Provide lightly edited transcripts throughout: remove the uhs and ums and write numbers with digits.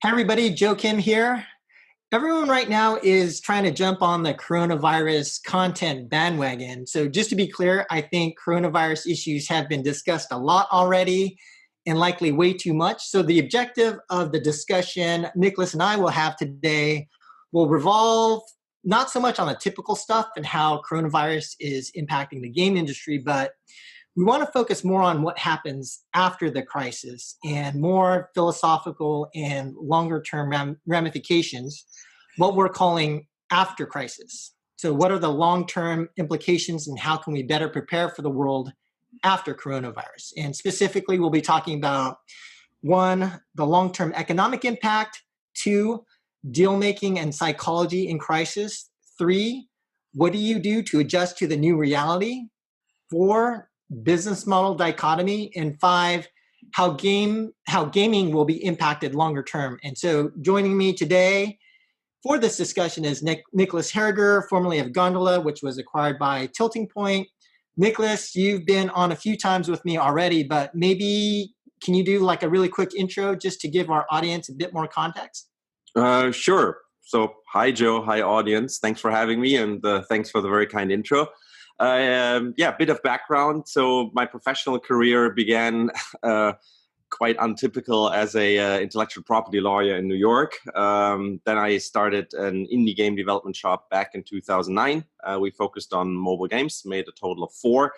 Hey everybody, Joe Kim here. Everyone right now is trying to jump on the coronavirus content bandwagon. So just to be clear, I think coronavirus issues have been discussed a lot already and likely way too much. So the objective of the discussion Niklas and I will have today will revolve not so much on the typical stuff and how coronavirus is impacting the game industry, but we want to focus more on what happens after the crisis and more philosophical and longer term ramifications, what we're calling after crisis. So what are the long-term implications and how can we better prepare for the world after coronavirus? And specifically, we'll be talking about one, the long-term economic impact, two, deal making and psychology in crisis, three, what do you do to adjust to the new reality, four, business model dichotomy, and five, how gaming will be impacted longer term. And so joining me today for this discussion is Niklas Herriger, formerly of Gondola, which was acquired by Tilting Point. Niklas, you've been on a few times with me already, but maybe can you do like a really quick intro just to give our audience a bit more context? Sure. So hi, Joe. Hi, audience. Thanks for having me, and thanks for the very kind intro. A bit of background. So my professional career began quite untypical as a intellectual property lawyer in New York. Then I started an indie game development shop back in 2009. We focused on mobile games, made a total of 4.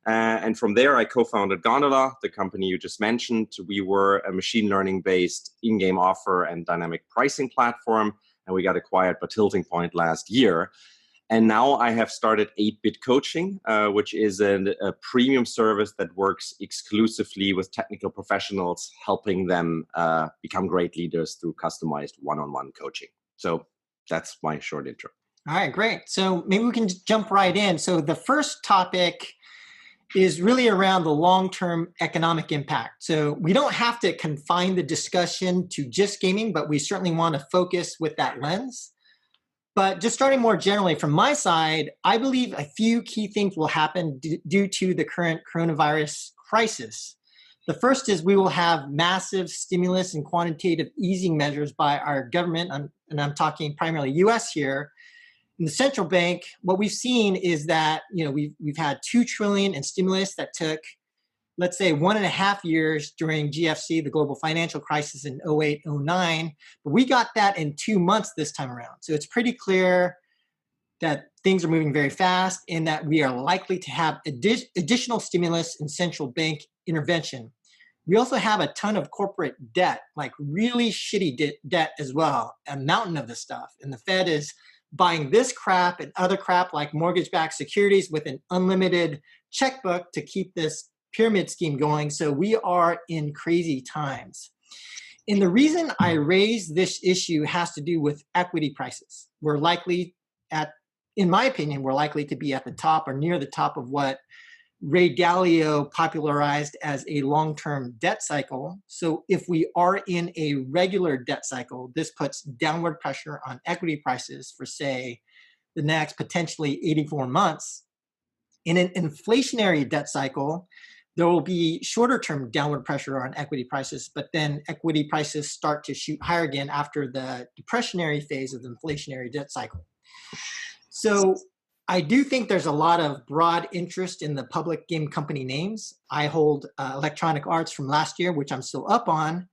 And from there, I co-founded Gondola, the company you just mentioned. We were a machine learning-based in-game offer and dynamic pricing platform, and we got acquired by Tilting Point last year. And now I have started 8-Bit Coaching, which is a premium service that works exclusively with technical professionals, helping them become great leaders through customized one-on-one coaching. So that's my short intro. All right, great. So maybe we can jump right in. So the first topic is really around the long-term economic impact. So we don't have to confine the discussion to just gaming, but we certainly want to focus with that lens. But just starting more generally from my side, I believe a few key things will happen due to the current coronavirus crisis. The first is we will have massive stimulus and quantitative easing measures by our government, and I'm talking primarily U.S. here. In the central bank, what we've seen is that we've had $2 trillion in stimulus that took, let's say, 1.5 years during GFC, the global financial crisis in 08, 09. But we got that in 2 months this time around. So it's pretty clear that things are moving very fast and that we are likely to have additional stimulus and central bank intervention. We also have a ton of corporate debt, like really shitty debt as well, a mountain of this stuff. And the Fed is buying this crap and other crap like mortgage-backed securities with an unlimited checkbook to keep this pyramid scheme going. So we are in crazy times. And the reason I raise this issue has to do with equity prices. We're likely in my opinion, we're likely to be at the top or near the top of what Ray Dalio popularized as a long-term debt cycle. So if we are in a regular debt cycle, this puts downward pressure on equity prices for, say, the next potentially 84 months. In an inflationary debt cycle, there will be shorter-term downward pressure on equity prices, but then equity prices start to shoot higher again after the depressionary phase of the inflationary debt cycle. So I do think there's a lot of broad interest in the public game company names. I hold Electronic Arts from last year, which I'm still up on,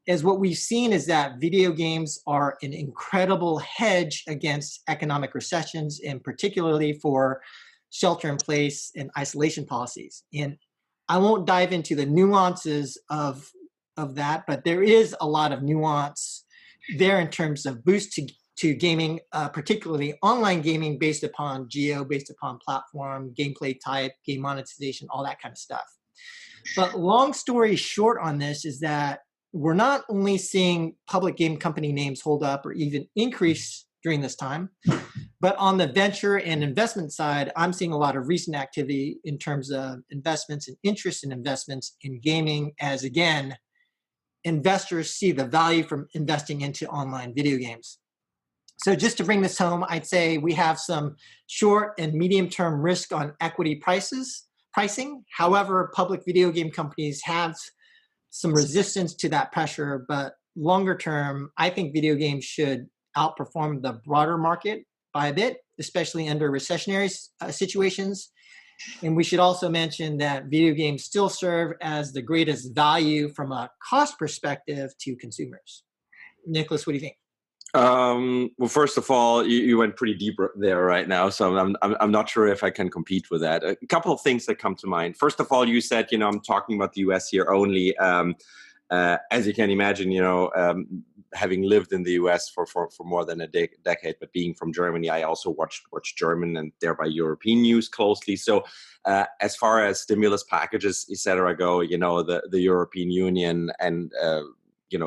as what we've seen is that video games are an incredible hedge against economic recessions, and particularly for shelter-in-place and isolation policies. And I won't dive into the nuances of that, but there is a lot of nuance there in terms of boost to gaming, particularly online gaming based upon geo, based upon platform, gameplay type, game monetization, all that kind of stuff. But long story short on this is that we're not only seeing public game company names hold up or even increase during this time, but on the venture and investment side, I'm seeing a lot of recent activity in terms of investments and interest in investments in gaming as, again, investors see the value from investing into online video games. So just to bring this home, I'd say we have some short and medium-term risk on equity pricing. However, public video game companies have some resistance to that pressure, but longer term, I think video games should outperform the broader market by a bit, especially under recessionary situations. And we should also mention that video games still serve as the greatest value from a cost perspective to consumers. Nicholas, what do you think? Well, first of all, you went pretty deep there right now, so I'm not sure if I can compete with that. A couple of things that come to mind. First of all, you said, I'm talking about the US here only. As you can imagine, having lived in the US for more than a decade, but being from Germany, I also watched German and thereby European news closely. So as far as stimulus packages, etc., go, the European Union and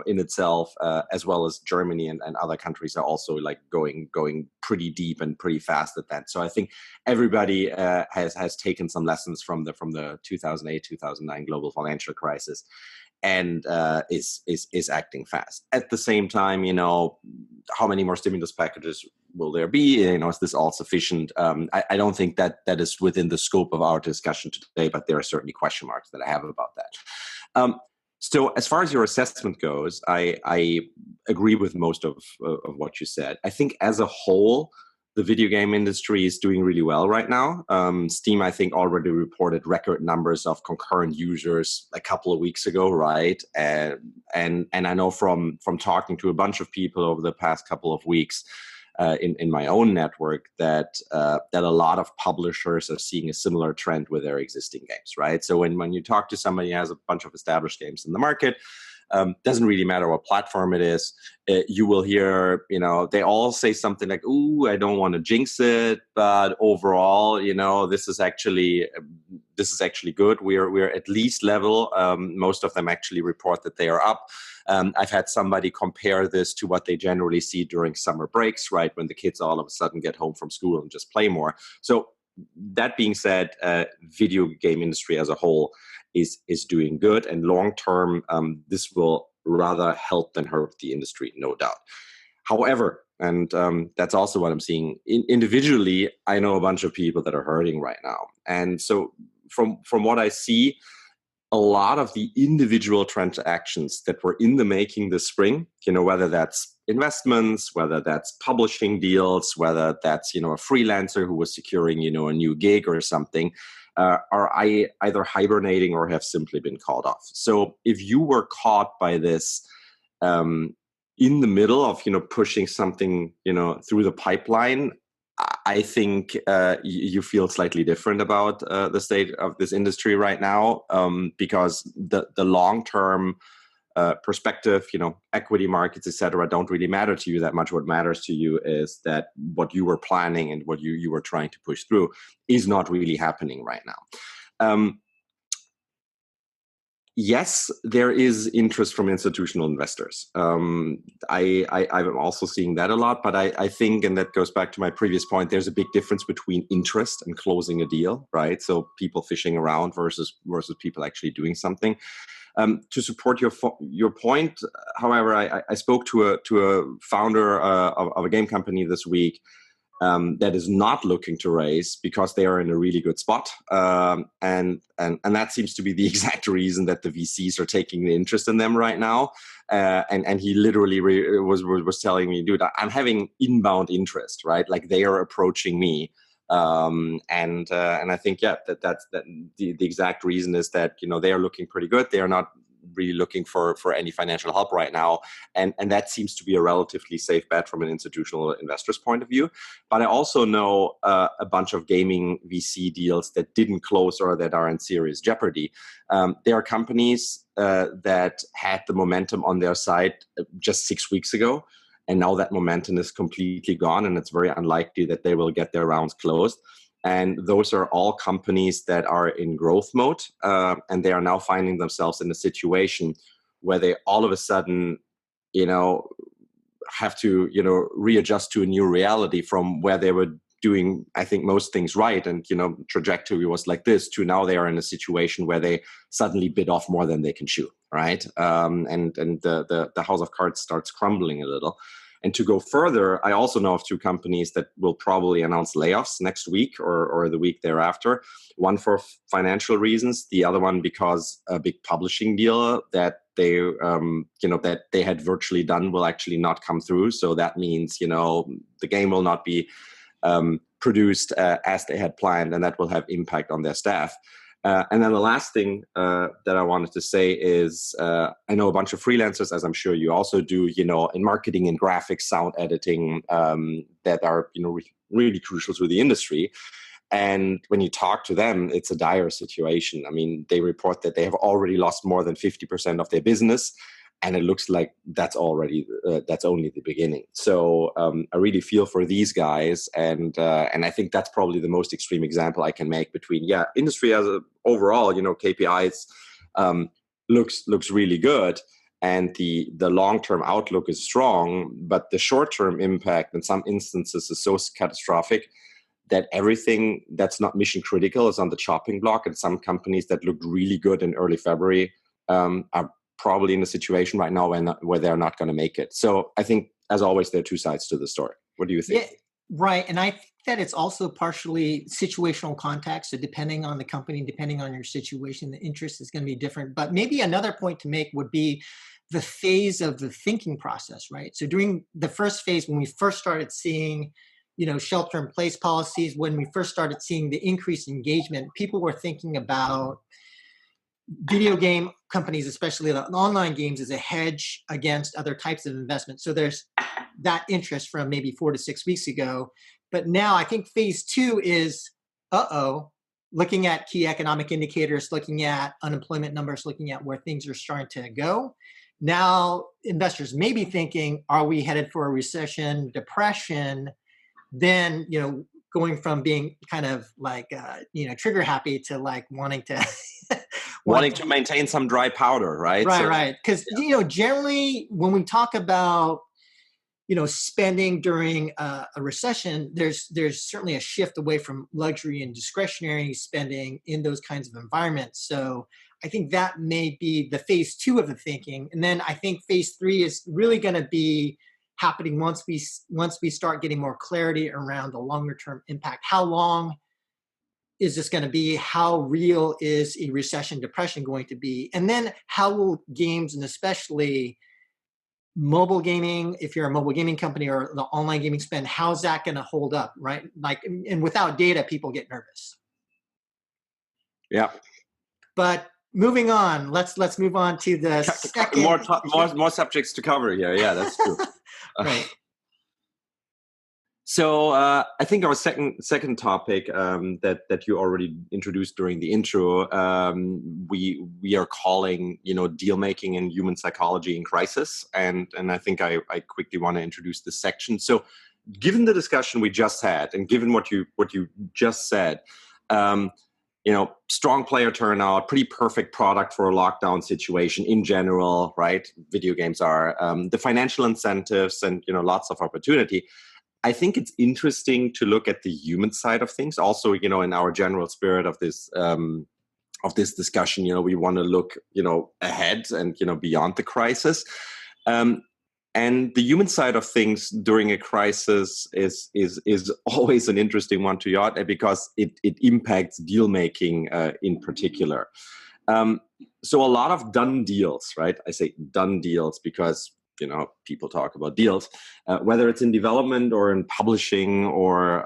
in itself, as well as Germany and other countries are also like going pretty deep and pretty fast at that. So I think everybody has taken some lessons from the 2008-2009 global financial crisis, and is acting fast. At the same time, how many more stimulus packages will there be? Is this all sufficient? I don't think that is within the scope of our discussion today, but there are certainly question marks that I have about that. So as far as your assessment goes, I agree with most of what you said. I think as a whole, the video game industry is doing really well right now. Steam, I think, already reported record numbers of concurrent users a couple of weeks ago, right? And I know from talking to a bunch of people over the past couple of weeks in my own network that a lot of publishers are seeing a similar trend with their existing games, right? So when you talk to somebody who has a bunch of established games in the market, doesn't really matter what platform it is, you will hear, they all say something like, "Ooh, I don't want to jinx it, but overall, this is actually good. We're at least level." Most of them actually report that they are up. I've had somebody compare this to what they generally see during summer breaks, right, when the kids all of a sudden get home from school and just play more. So that being said, video game industry as a whole is doing good, and long term, this will rather help than hurt the industry, no doubt. However, and that's also what I'm seeing individually, I know a bunch of people that are hurting right now, and so from what I see, a lot of the individual transactions that were in the making this spring, whether that's investments, whether that's publishing deals, whether that's, a freelancer who was securing, a new gig or something, are either hibernating or have simply been called off. So if you were caught by this in the middle of, pushing something, through the pipeline, I think you feel slightly different about the state of this industry right now, because the long-term perspective, equity markets, etc., don't really matter to you that much. What matters to you is that what you were planning and what you were trying to push through is not really happening right now. Yes, there is interest from institutional investors. I'm also seeing that a lot, but I think, and that goes back to my previous point, there's a big difference between interest and closing a deal, right? So people fishing around versus people actually doing something. To support your point, however, I spoke to a founder of a game company this week that is not looking to raise because they are in a really good spot, and that seems to be the exact reason that the VCs are taking the interest in them right now. And he literally was telling me, "Dude, I'm having inbound interest, right? Like they are approaching me." And I think that's the exact reason is that they are looking pretty good. They are not really looking for any financial help right now, and that seems to be a relatively safe bet from an institutional investor's point of view. But I also know a bunch of gaming VC deals that didn't close or that are in serious jeopardy. There are companies that had the momentum on their side just 6 weeks ago, and now that momentum is completely gone, and it's very unlikely that they will get their rounds closed. And those are all companies that are in growth mode, and they are now finding themselves in a situation where they all of a sudden, have to, readjust to a new reality from where they were doing, I think, most things right, and trajectory was like this, to now they are in a situation where they suddenly bit off more than they can chew, right? And the house of cards starts crumbling a little. And to go further, I also know of two companies that will probably announce layoffs next week or the week thereafter. One for financial reasons, the other one because a big publishing deal that they that they had virtually done will actually not come through. So that means the game will not be produced as they had planned, and that will have impact on their staff. And then the last thing that I wanted to say is I know a bunch of freelancers, as I'm sure you also do, in marketing and graphics, sound editing, that are really crucial to the industry. And when you talk to them, it's a dire situation. I mean, they report that they have already lost more than 50% of their business. And it looks like that's only the beginning. So I really feel for these guys, and I think that's probably the most extreme example I can make between industry as overall, KPIs looks really good, and the long-term outlook is strong, but the short-term impact in some instances is so catastrophic that everything that's not mission critical is on the chopping block, and some companies that looked really good in early February are probably in a situation right now where they're not going to make it. So I think, as always, there are two sides to the story. What do you think? Yeah, right. And I think that it's also partially situational context. So depending on the company, depending on your situation, the interest is going to be different. But maybe another point to make would be the phase of the thinking process, right? So during the first phase, when we first started seeing shelter-in-place policies, when we first started seeing the increased engagement, people were thinking about video game companies, especially the online games, as a hedge against other types of investment. So there's that interest from maybe 4 to 6 weeks ago. But now I think phase 2 is, looking at key economic indicators, looking at unemployment numbers, looking at where things are starting to go. Now investors may be thinking, are we headed for a recession, depression? Then, going from being kind of like, trigger happy to like wanting to wanting to maintain some dry powder, right? Right. Because, generally when we talk about, spending during a recession, there's certainly a shift away from luxury and discretionary spending in those kinds of environments. So I think that may be the phase 2 of the thinking. And then I think phase 3 is really going to be happening once we start getting more clarity around the longer term impact. How long is this going to be? How real is a recession, depression going to be? And then how will games, and especially mobile gaming, if you're a mobile gaming company, or the online gaming spend, how's that going to hold up, right? Like, and without data, people get nervous. Yeah. But moving on, let's move on to the second. More subjects to cover here. Yeah, that's true. Right. So I think our second topic that you already introduced during the intro, we are calling deal making and human psychology in crisis, and I think I quickly want to introduce this section. So, given the discussion we just had, and given what you just said, strong player turnout, pretty perfect product for a lockdown situation in general, right? Video games are the financial incentives, and lots of opportunity. I think it's interesting to look at the human side of things. Also, in our general spirit of this discussion, we want to look, ahead and beyond the crisis. And the human side of things during a crisis is always an interesting one to yacht at, because it impacts deal making in particular. So a lot of done deals, right? I say done deals because people talk about deals, whether it's in development or in publishing or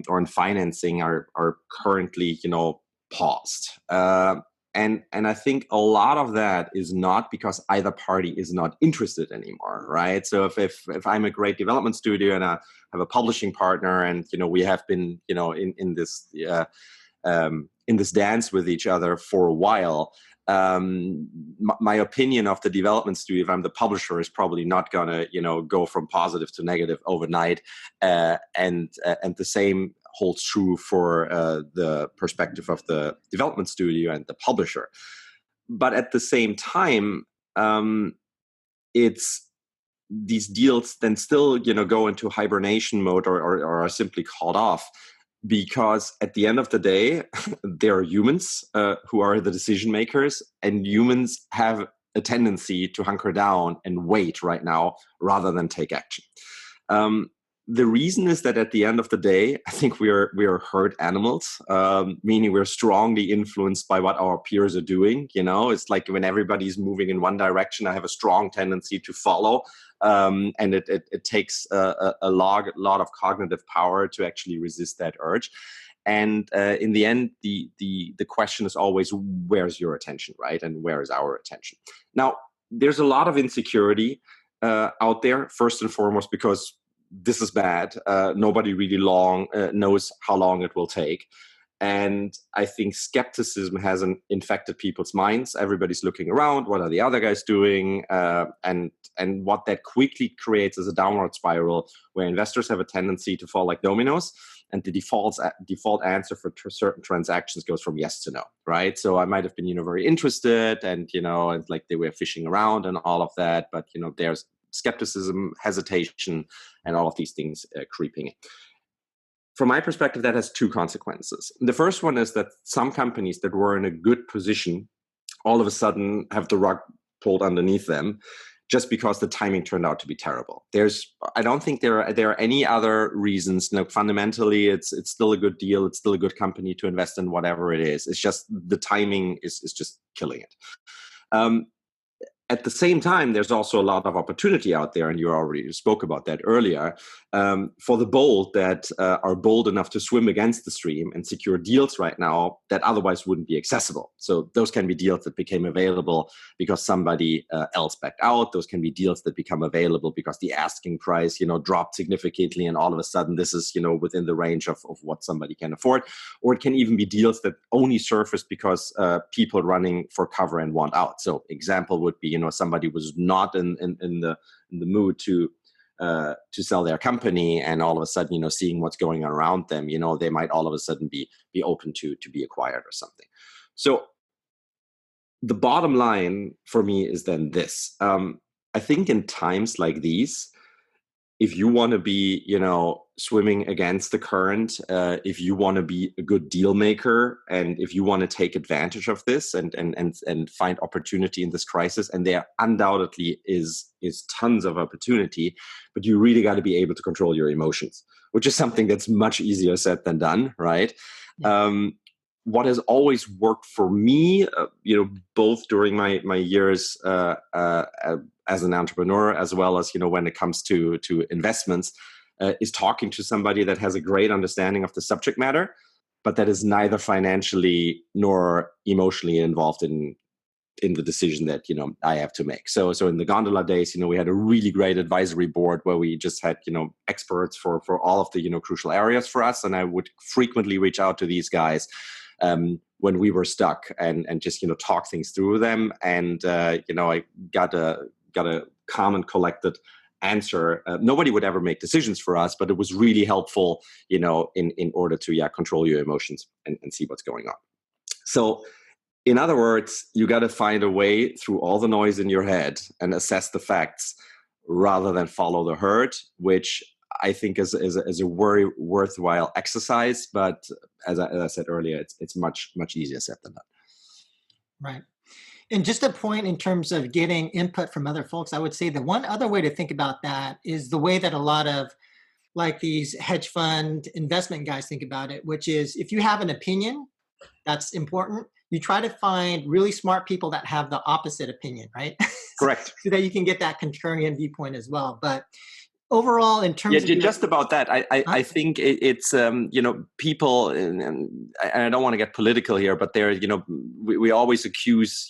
in financing, are currently paused. And I think a lot of that is not because either party is not interested anymore, right? So if I'm a great development studio and I have a publishing partner, and we have been in this dance with each other for a while, my opinion of the development studio, if I'm the publisher, is probably not gonna go from positive to negative overnight, and the same holds true for the perspective of the development studio and the publisher. But at the same time, it's these deals then still go into hibernation mode or are simply called off, because at the end of the day, there are humans who are the decision makers, and humans have a tendency to hunker down and wait right now rather than take action. The reason is that at the end of the day, I think we are herd animals, meaning we're strongly influenced by what our peers are doing. It's like when everybody's moving in one direction, I have a strong tendency to follow. And it takes a lot of cognitive power to actually resist that urge. And in the end, the question is always, where's your attention, right? And where is our attention? Now, there's a lot of insecurity out there, first and foremost, because this is bad. Nobody really knows how long it will take. And I think skepticism has infected people's minds. Everybody's looking around. What are the other guys doing? And what that quickly creates is a downward spiral where investors have a tendency to fall like dominoes. And the default answer for certain transactions goes from yes to no, right? So I might have been, very interested, and and like they were fishing around and all of that, but there's skepticism, hesitation, and all of these things creeping in. From my perspective, that has two consequences. The first one is that some companies that were in a good position all of a sudden have the rug pulled underneath them, just because the timing turned out to be terrible. I don't think there are any other reasons. Fundamentally, it's still a good deal. It's still a good company to invest in, whatever it is. It's just the timing is just killing it. At the same time, there's also a lot of opportunity out there, and you already spoke about that earlier, for the bold that are bold enough to swim against the stream and secure deals right now that otherwise wouldn't be accessible. So those can be deals that became available because somebody else backed out. Those can be deals that become available because the asking price, dropped significantly, and all of a sudden this is, within the range of what somebody can afford. Or it can even be deals that only surface because people running for cover and want out. So example would be, somebody was not in the mood to sell their company, and all of a sudden, seeing what's going on around them, they might all of a sudden be open to be acquired or something. So the bottom line for me is then this. I think in times like these, if you want to be, swimming against the current, if you want to be a good deal maker, and if you want to take advantage of this and find opportunity in this crisis, and there undoubtedly is tons of opportunity, but you really got to be able to control your emotions, which is something that's much easier said than done, right? Yeah. What has always worked for me, both during my years as an entrepreneur, as well as when it comes to investments, is talking to somebody that has a great understanding of the subject matter, but that is neither financially nor emotionally involved in the decision that I have to make. So in the Gondola days, we had a really great advisory board where we just had experts for all of the crucial areas for us, and I would frequently reach out to these guys when we were stuck and just talk things through them, and I got a calm and collected answer. Nobody would ever make decisions for us, but it was really helpful in order to control your emotions and see what's going on. So in other words, you got to find a way through all the noise in your head and assess the facts rather than follow the herd, which I think is a very worthwhile exercise. But as I said earlier, it's much easier said than done. Right. And just a point in terms of getting input from other folks, I would say the one other way to think about that is the way that a lot of like these hedge fund investment guys think about it, which is if you have an opinion, that's important. You try to find really smart people that have the opposite opinion, right? Correct. So that you can get that contrarian viewpoint as well. But overall, in terms of just about that, I think it's people, and I don't want to get political here, but they're we always accuse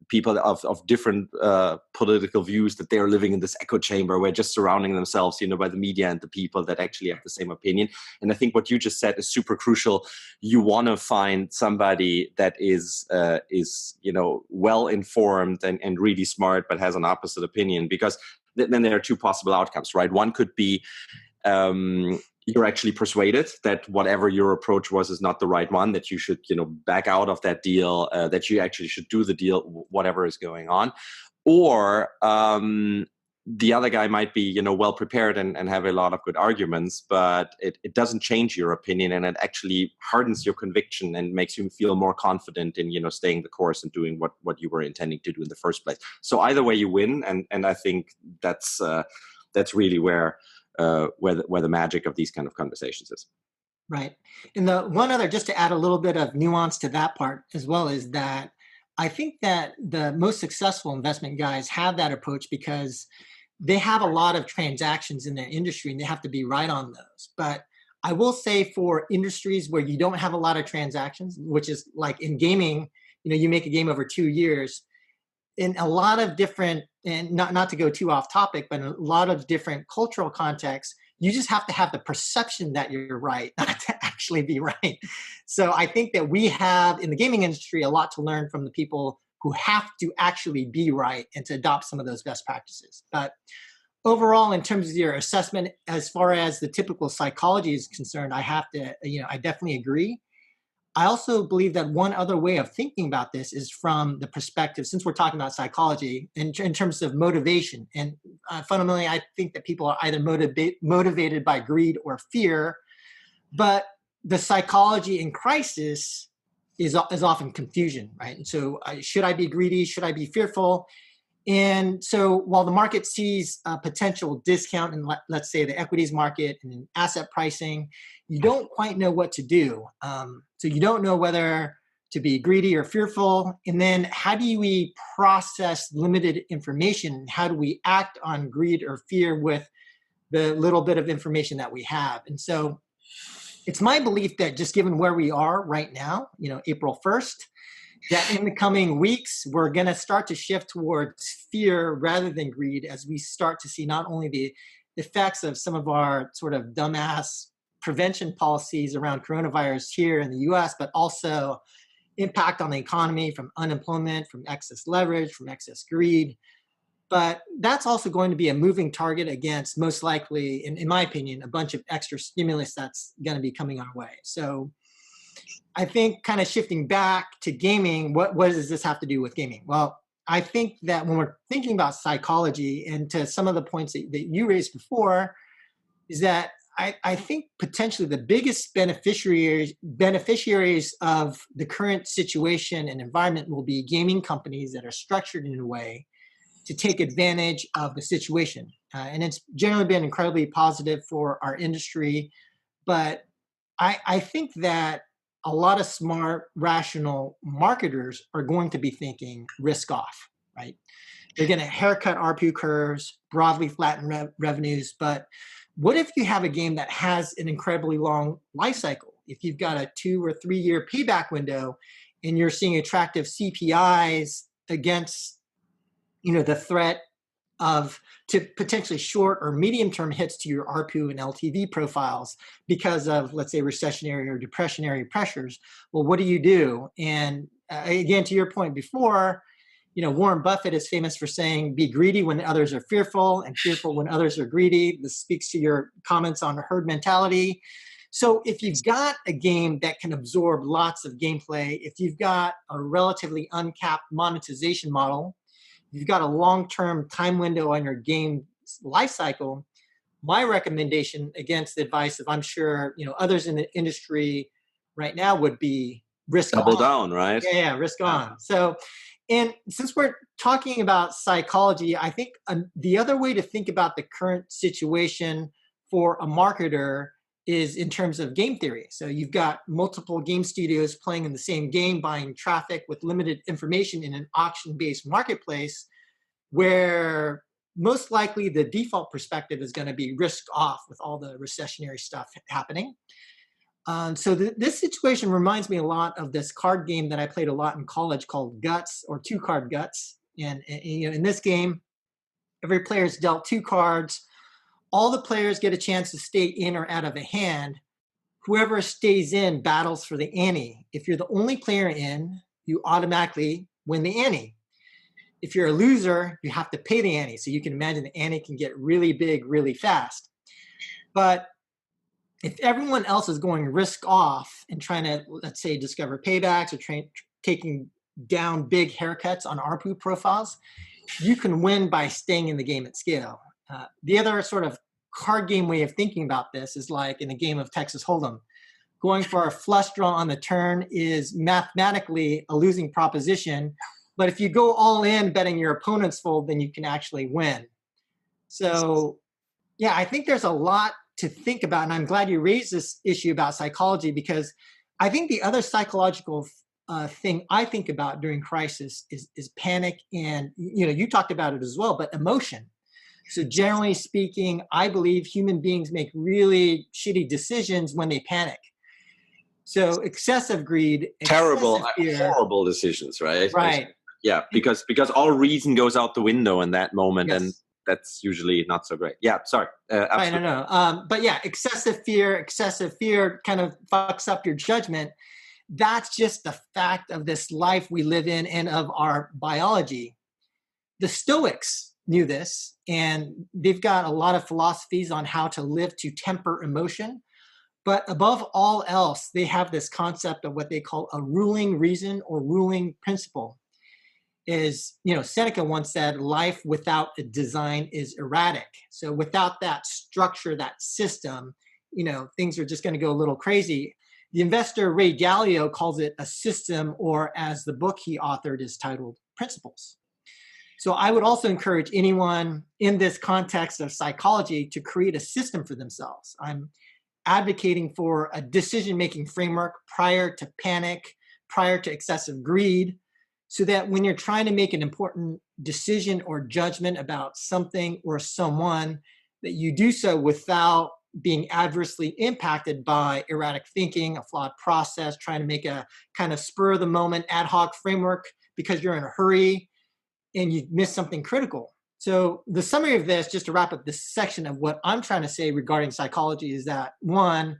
people of different political views that they're living in this echo chamber where just surrounding themselves by the media and the people that actually have the same opinion. And I think what you just said is super crucial. You want to find somebody that is well informed and really smart, but has an opposite opinion, because then there are two possible outcomes, right? One could be you're actually persuaded that whatever your approach was is not the right one, that you should, back out of that deal, that you actually should do the deal, whatever is going on. Or the other guy might be, well prepared and have a lot of good arguments, but it doesn't change your opinion, and it actually hardens your conviction and makes you feel more confident in, staying the course and doing what you were intending to do in the first place. So either way you win, and I think that's really where where the magic of these kind of conversations is. Right. And the one other, just to add a little bit of nuance to that part as well, is that I think that the most successful investment guys have that approach because they have a lot of transactions in their industry and they have to be right on those. But I will say for industries where you don't have a lot of transactions, which is like in gaming, you make a game over 2 years, in a lot of different, and not to go too off topic, but in a lot of different cultural contexts, you just have to have the perception that you're right, not to actually be right. So I think that we have in the gaming industry a lot to learn from the people who have to actually be right and to adopt some of those best practices. But overall, in terms of your assessment, as far as the typical psychology is concerned, I have to, I definitely agree. I also believe that one other way of thinking about this is from the perspective, since we're talking about psychology, in terms of motivation. And fundamentally, I think that people are either motivated by greed or fear, but the psychology in crisis is often confusion, right? And so should I be greedy? Should I be fearful? And so while the market sees a potential discount in, let's say, the equities market and in asset pricing, you don't quite know what to do. So you don't know whether to be greedy or fearful. And then how do we process limited information? How do we act on greed or fear with the little bit of information that we have? And so it's my belief that just given where we are right now, April 1st, that in the coming weeks, we're going to start to shift towards fear rather than greed as we start to see not only the effects of some of our sort of dumbass prevention policies around coronavirus here in the US, but also impact on the economy from unemployment, from excess leverage, from excess greed. But that's also going to be a moving target against, most likely, in my opinion, a bunch of extra stimulus that's going to be coming our way. So I think kind of shifting back to gaming, what does this have to do with gaming? Well, I think that when we're thinking about psychology, and to some of the points that you raised before, is that I think potentially the biggest beneficiaries of the current situation and environment will be gaming companies that are structured in a way to take advantage of the situation. And it's generally been incredibly positive for our industry. But I think that a lot of smart, rational marketers are going to be thinking risk off, right? They're going to haircut ARPU curves, broadly flatten revenues. But what if you have a game that has an incredibly long life cycle? If you've got a 2 or 3 year payback window and you're seeing attractive CPIs against, the threat to potentially short or medium term hits to your ARPU and LTV profiles because of, let's say, recessionary or depressionary pressures. Well, what do you do? And again, to your point before, Warren Buffett is famous for saying, be greedy when others are fearful and fearful when others are greedy. This speaks to your comments on herd mentality. So if you've got a game that can absorb lots of gameplay, if you've got a relatively uncapped monetization model, you've got a long-term time window on your game life cycle, my recommendation against the advice of, I'm sure, others in the industry right now would be risk double on. Down, right? Yeah, risk on. So, and since we're talking about psychology, I think the other way to think about the current situation for a marketer is in terms of game theory. So you've got multiple game studios playing in the same game, buying traffic with limited information in an auction-based marketplace where most likely the default perspective is going to be risk off with all the recessionary stuff happening. So this situation reminds me a lot of this card game that I played a lot in college called Guts, or 2-Card Guts. And in this game, every player is dealt 2 cards. All the players get a chance to stay in or out of a hand. Whoever stays in battles for the ante. If you're the only player in, you automatically win the ante. If you're a loser, you have to pay the ante. So you can imagine the ante can get really big really fast. But if everyone else is going risk off and trying to, let's say, discover paybacks or taking down big haircuts on ARPU profiles, you can win by staying in the game at scale. The other sort of card game way of thinking about this is like in a game of Texas Hold'em. Going for a flush draw on the turn is mathematically a losing proposition. But if you go all in betting your opponent's fold, then you can actually win. So, Yeah, I think there's a lot to think about. And I'm glad you raised this issue about psychology, because I think the other psychological thing I think about during crisis is panic. And, you talked about it as well, but emotion. So generally speaking, I believe human beings make really shitty decisions when they panic. So excessive greed, Terrible, excessive fear. horrible decisions, right? Right. Yeah, because all reason goes out the window in that moment, and Yes. that's usually not so great. Yeah, sorry, Right. I absolutely. know. But yeah, excessive fear kind of fucks up your judgment. That's just the fact of this life we live in and of our biology. The Stoics knew this, and they've got a lot of philosophies on how to live to temper emotion. But above all else, they have this concept of what they call a ruling reason or ruling principle. Seneca once said, life without a design is erratic. So without that structure, that system, things are just going to go a little crazy. The investor Ray Dalio calls it a system, or as the book he authored is titled, Principles. So I would also encourage anyone in this context of psychology to create a system for themselves. I'm advocating for a decision-making framework prior to panic, prior to excessive greed, so that when you're trying to make an important decision or judgment about something or someone, that you do so without being adversely impacted by erratic thinking, a flawed process, trying to make a kind of spur of the moment ad hoc framework because you're in a hurry and you miss something critical. So the summary of this, just to wrap up this section of what I'm trying to say regarding psychology, is that one,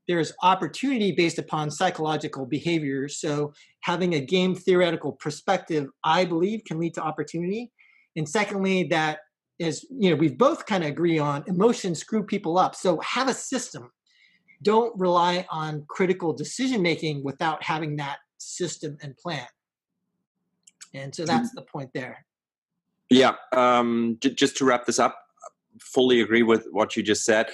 there's opportunity based upon psychological behavior. So having a game theoretical perspective, I believe, can lead to opportunity. And secondly, that is, we've both kind of agree on, emotions screw people up. So have a system. Don't rely on critical decision making without having that system and plan. And so that's the point there. Yeah, just to wrap this up, fully agree with what you just said.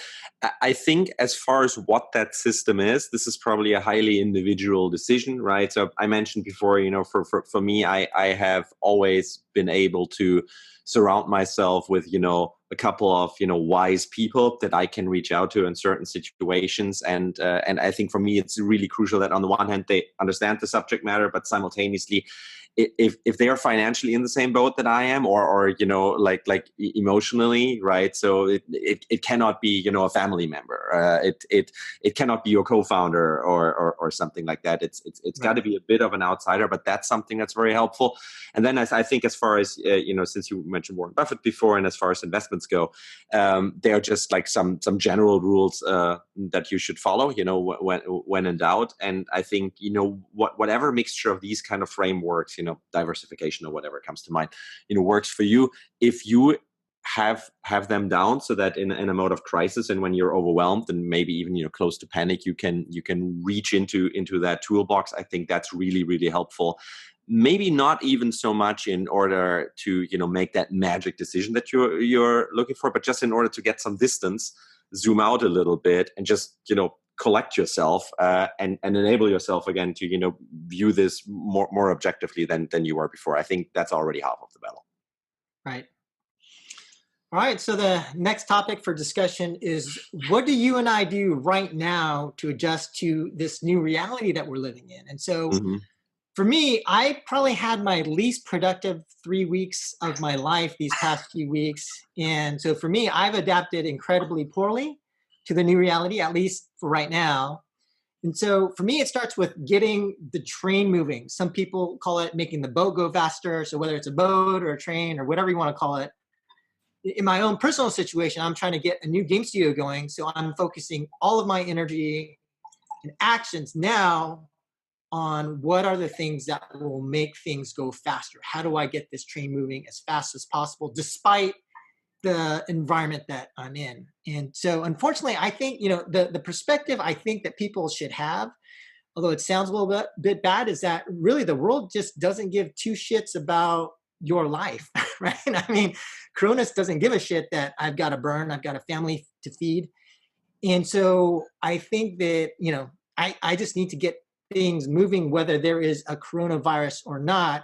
I think as far as what that system is, this is probably a highly individual decision, right? So I mentioned before, for me, I have always been able to surround myself with, a couple of, wise people that I can reach out to in certain situations. And I think for me, it's really crucial that on the one hand, they understand the subject matter, but simultaneously, if they are financially in the same boat that I am, or like emotionally, right? So it cannot be a family member. It cannot be your co-founder or something like that. It's Right. got to be a bit of an outsider, but that's something that's very helpful. And then I think as far as since you mentioned Warren Buffett before, and as far as investments go, they are just like some general rules that you should follow. When in doubt. And I think whatever mixture of these kind of frameworks, diversification or whatever comes to mind, works for you. If you have them down, so that in a mode of crisis and when you're overwhelmed and maybe even close to panic, you can reach into that toolbox. I think that's really, really helpful. Maybe not even so much in order to make that magic decision that you're looking for, but just in order to get some distance, zoom out a little bit, and just collect yourself and enable yourself again to view this more objectively than you were before. I think that's already half of the battle. Right. All right. So the next topic for discussion is, what do you and I do right now to adjust to this new reality that we're living in? And so for me, I probably had my least productive 3 weeks of my life these past few weeks. And so for me, I've adapted incredibly poorly to the new reality, at least for right now. And so for me, it starts with getting the train moving. Some people call it making the boat go faster. So whether it's a boat or a train or whatever you want to call it, in my own personal situation, I'm trying to get a new game studio going. So I'm focusing all of my energy and actions now on what are the things that will make things go faster. How do I get this train moving as fast as possible, despite the environment that I'm in? And so unfortunately, I think, the perspective I think that people should have, although it sounds a little bit bad, is that really the world just doesn't give two shits about your life, right? I mean, Cronus doesn't give a shit that I've got to burn, I've got a family to feed. And so I think that, I just need to get things moving, whether there is a coronavirus or not.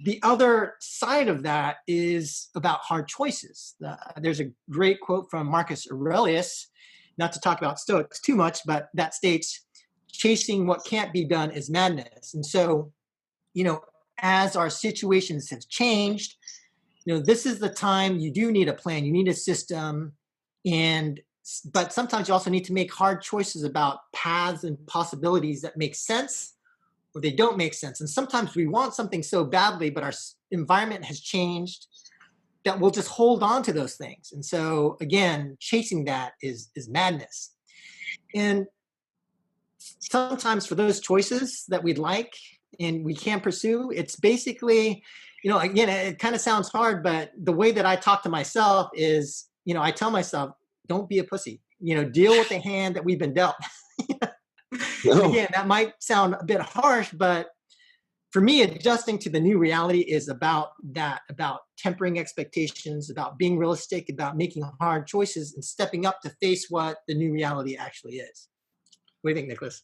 the other side of that is about hard choices. There's a great quote from Marcus Aurelius, not to talk about Stoics too much, but that states, chasing what can't be done is madness. And so, as our situations have changed, this is the time you do need a plan, you need a system, but sometimes you also need to make hard choices about paths and possibilities that make sense or they don't make sense. And sometimes we want something so badly, but our environment has changed that we'll just hold on to those things. And so again, chasing that is madness. And sometimes for those choices that we'd like and we can't pursue, it's basically, again, it kind of sounds hard, but the way that I talk to myself is, I tell myself, don't be a pussy, deal with the hand that we've been dealt. No. Again, that might sound a bit harsh, but for me, adjusting to the new reality is about that, about tempering expectations, about being realistic, about making hard choices and stepping up to face what the new reality actually is. What do you think, Niklas?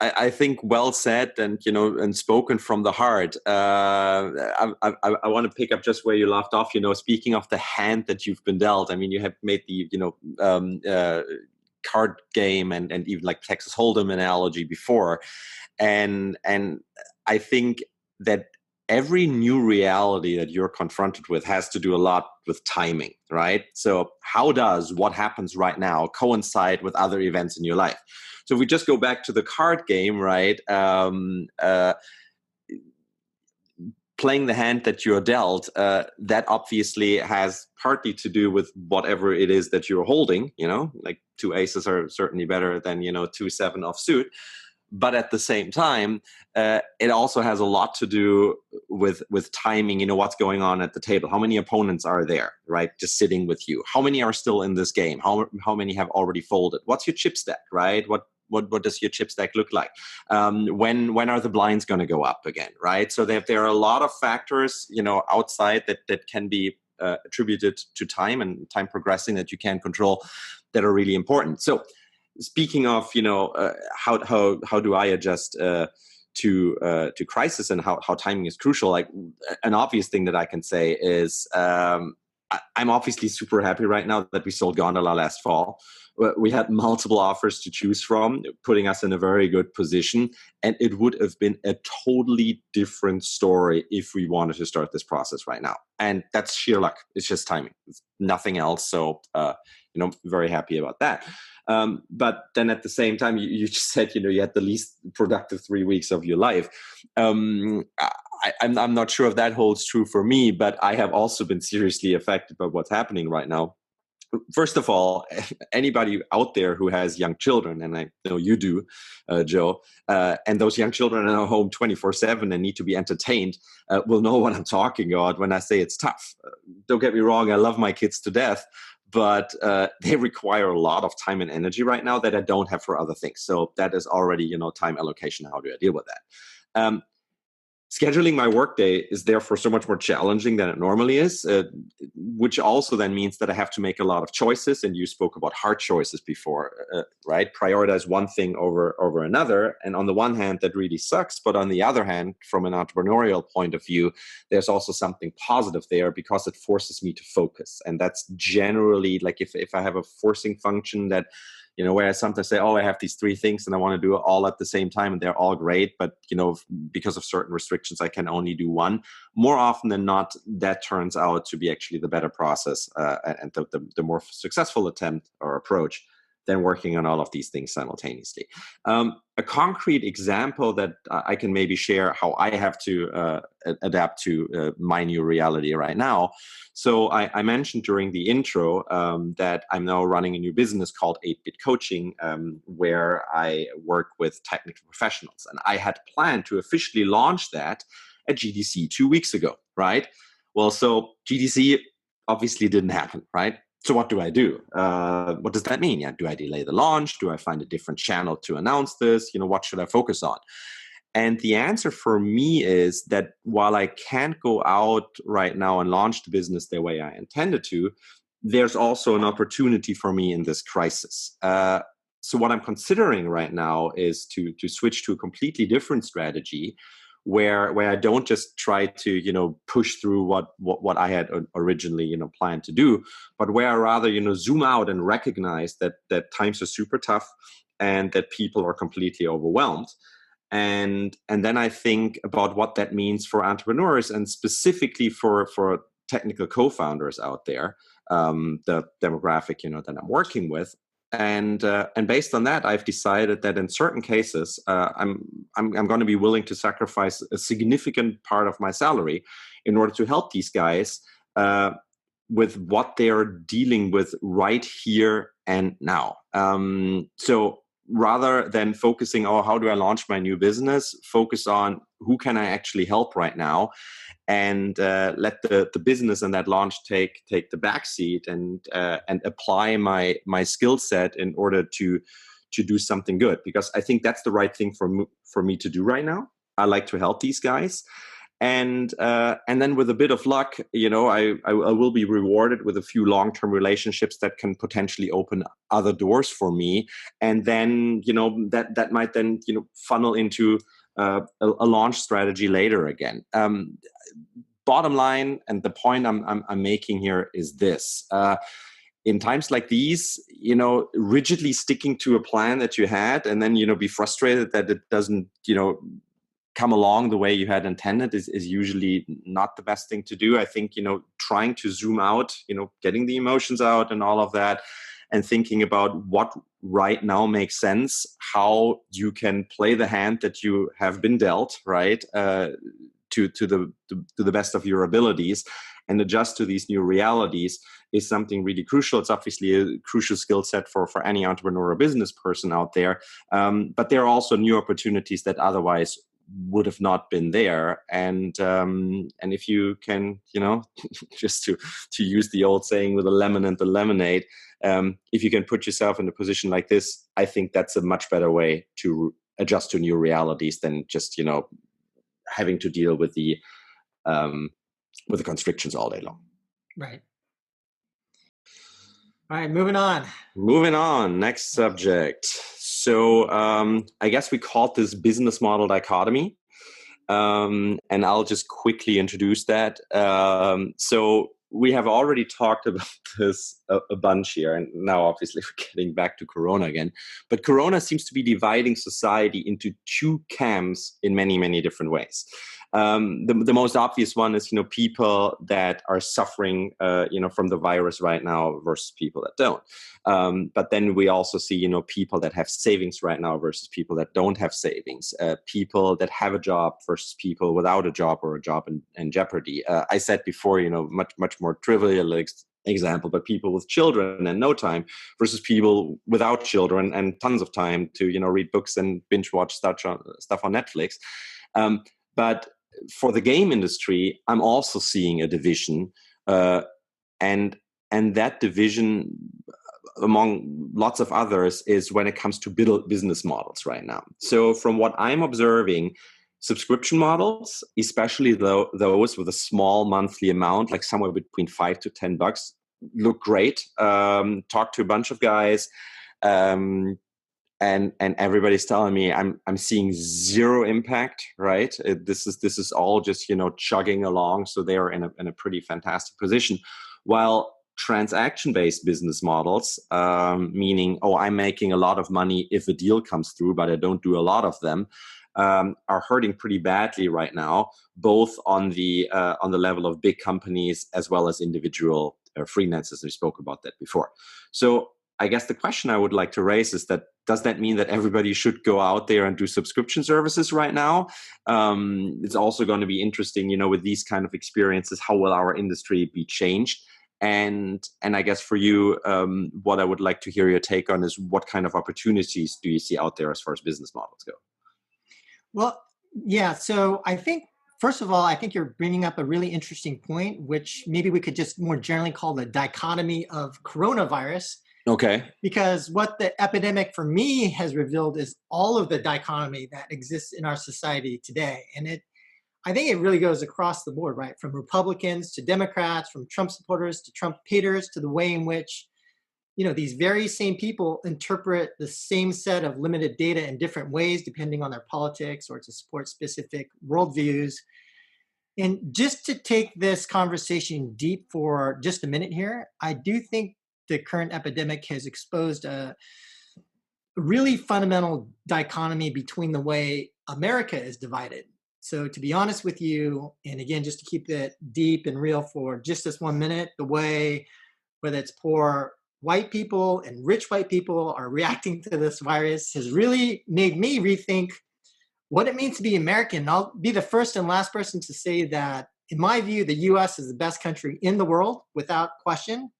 I think well said, and spoken from the heart. I want to pick up just where you left off. Speaking of the hand that you've been dealt. I mean, you have made the card game and even like Texas Hold'em analogy before, and I think that every new reality that you're confronted with has to do a lot with timing, right? So how does what happens right now coincide with other events in your life? So if we just go back to the card game, right? Playing the hand that you're dealt, that obviously has partly to do with whatever it is that you're holding, like 2 aces are certainly better than, 2 7 offsuit. But at the same time, it also has a lot to do with timing, what's going on at the table. How many opponents are there, right? Just sitting with you. How many are still in this game? How many have already folded? What's your chip stack, right? What does your chip stack look like? When are the blinds going to go up again, right? So there are a lot of factors, outside that can be attributed to time and time progressing that you can control that are really important. So speaking of, how do I adjust to crisis and how timing is crucial? Like an obvious thing that I can say is I'm obviously super happy right now that we sold Gondola last fall. We had multiple offers to choose from, putting us in a very good position. And it would have been a totally different story if we wanted to start this process right now. And that's sheer luck. It's just timing. It's nothing else. So, very happy about that. But then at the same time, you just said, you had the least productive 3 weeks of your life. I'm not sure if that holds true for me, but I have also been seriously affected by what's happening right now. First of all, anybody out there who has young children, and I know you do, Joe, and those young children are home 24/7 and need to be entertained, will know what I'm talking about when I say it's tough. Don't get me wrong, I love my kids to death, but they require a lot of time and energy right now that I don't have for other things. So that is already, time allocation. How do I deal with that? Scheduling my workday is therefore so much more challenging than it normally is, which also then means that I have to make a lot of choices. And you spoke about hard choices before, right? Prioritize one thing over another. And on the one hand, that really sucks. But on the other hand, from an entrepreneurial point of view, there's also something positive there because it forces me to focus. And that's generally like if I have a forcing function that, where I sometimes say, I have these 3 things and I want to do it all at the same time and they're all great, but, because of certain restrictions, I can only do one. More often than not, that turns out to be actually the better process and the more successful attempt or approach than working on all of these things simultaneously. A concrete example that I can maybe share how I have to adapt to my new reality right now. So I mentioned during the intro that I'm now running a new business called 8-Bit Coaching, where I work with technical professionals. And I had planned to officially launch that at GDC 2 weeks ago, right? Well, so GDC obviously didn't happen, right? So what do I do? What does that mean? Do I delay the launch? Do I find a different channel to announce this? What should I focus on? And the answer for me is that while I can't go out right now and launch the business the way I intended to, there's also an opportunity for me in this crisis. So what I'm considering right now is to switch to a completely different strategy where I don't just try to, push through what I had originally, planned to do, but where I rather, zoom out and recognize that times are super tough and that people are completely overwhelmed. And then I think about what that means for entrepreneurs and specifically for technical co-founders out there, the demographic, that I'm working with. And based on that, I've decided that in certain cases, I'm going to be willing to sacrifice a significant part of my salary in order to help these guys with what they are dealing with right here and now. So rather than focusing on how do I launch my new business, focus on who can I actually help right now, and let the business and that launch take the backseat and apply my skill set in order to do something good, because I think that's the right thing for me to do right now. I like to help these guys. And then with a bit of luck, I will be rewarded with a few long-term relationships that can potentially open other doors for me. And then, that might then, funnel into a launch strategy later again. Bottom line, and the point I'm making here is this. In times like these, rigidly sticking to a plan that you had and then, be frustrated that it doesn't, come along the way you had intended is usually not the best thing to do. I think, trying to zoom out, getting the emotions out and all of that, and thinking about what right now makes sense, how you can play the hand that you have been dealt, right, to the best of your abilities, and adjust to these new realities is something really crucial. It's obviously a crucial skill set for any entrepreneur or business person out there. But there are also new opportunities that otherwise would have not been there. And if you can, just to use the old saying with a lemon and the lemonade, if you can put yourself in a position like this, I think that's a much better way to adjust to new realities than just, having to deal with the constrictions all day long. Right. All right, moving on. Moving on, next subject. So I guess we called this business model dichotomy. And I'll just quickly introduce that. So we have already talked about this a bunch here, and now obviously we're getting back to Corona again. But Corona seems to be dividing society into two camps in many, many different ways. The most obvious one is, people that are suffering, from the virus right now versus people that don't. But then we also see, people that have savings right now versus people that don't have savings, people that have a job versus people without a job or a job in jeopardy. I said before, much more trivial example, but people with children and no time versus people without children and tons of time to, read books and binge watch stuff on Netflix. But for the game industry, I'm also seeing a division, and that division, among lots of others, is when it comes to business models right now. So from what I'm observing, subscription models, especially those with a small monthly amount, like somewhere between $5 to $10, look great. Talk to a bunch of guys, and everybody's telling me I'm seeing zero impact. Right? This is all just chugging along. So they are in a pretty fantastic position. While transaction-based business models, meaning I'm making a lot of money if a deal comes through, but I don't do a lot of them, are hurting pretty badly right now, both on the level of big companies as well as individual freelancers. We spoke about that before. So I guess the question I would like to raise is that, does that mean that everybody should go out there and do subscription services right now? It's also going to be interesting, with these kind of experiences, how will our industry be changed? And I guess for you, what I would like to hear your take on is, what kind of opportunities do you see out there as far as business models go? Well, yeah. So I think, first of all, I think you're bringing up a really interesting point, which maybe we could just more generally call the dichotomy of coronavirus. Okay. Because what the epidemic for me has revealed is all of the dichotomy that exists in our society today. And I think it really goes across the board, right? From Republicans to Democrats, from Trump supporters to Trump haters, to the way in which these very same people interpret the same set of limited data in different ways, depending on their politics or to support specific worldviews. And just to take this conversation deep for just a minute here, I do think the current epidemic has exposed a really fundamental dichotomy between the way America is divided. So to be honest with you, and again, just to keep it deep and real for just this 1 minute, the way whether it's poor white people and rich white people are reacting to this virus has really made me rethink what it means to be American. I'll be the first and last person to say that, in my view, the US is the best country in the world, without question.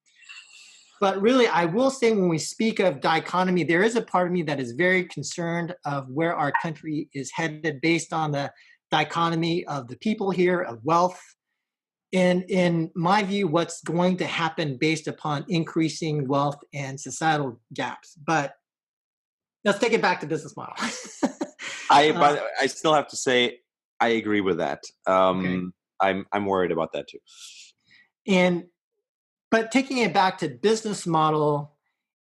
But really, I will say when we speak of dichotomy, there is a part of me that is very concerned of where our country is headed based on the dichotomy of the people here, of wealth, and in my view, what's going to happen based upon increasing wealth and societal gaps. But let's take it back to business model. But I still have to say I agree with that. Okay. I'm worried about that too. But taking it back to business model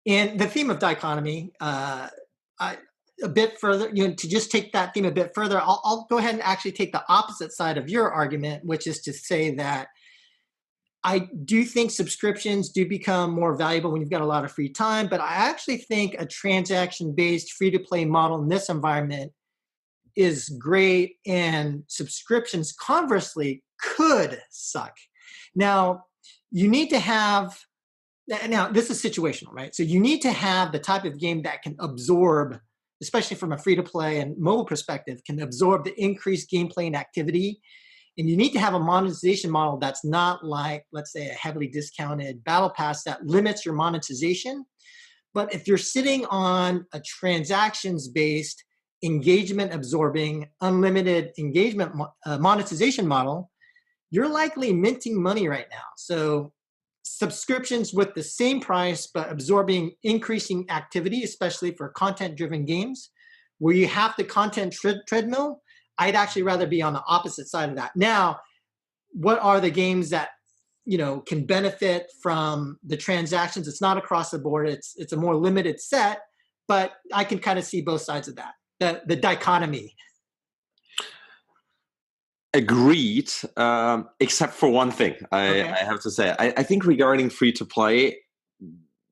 and the theme of dichotomy, a bit further, to just take that theme a bit further, I'll go ahead and actually take the opposite side of your argument, which is to say that I do think subscriptions do become more valuable when you've got a lot of free time, but I actually think a transaction-based free-to-play model in this environment is great, and subscriptions, conversely, could suck. Now, you need to have, now this is situational, right? So you need to have the type of game that can absorb, especially from a free-to-play and mobile perspective, can absorb the increased gameplay and activity. And you need to have a monetization model that's not like, let's say, a heavily discounted battle pass that limits your monetization. But if you're sitting on a transactions-based, engagement-absorbing, unlimited engagement monetization model, you're likely minting money right now. So subscriptions with the same price, but absorbing increasing activity, especially for content-driven games, where you have the content treadmill, I'd actually rather be on the opposite side of that. Now, what are the games that can benefit from the transactions? It's not across the board. It's a more limited set, but I can kind of see both sides of that. The dichotomy. Agreed, except for one thing. I have to say, I think regarding free to play,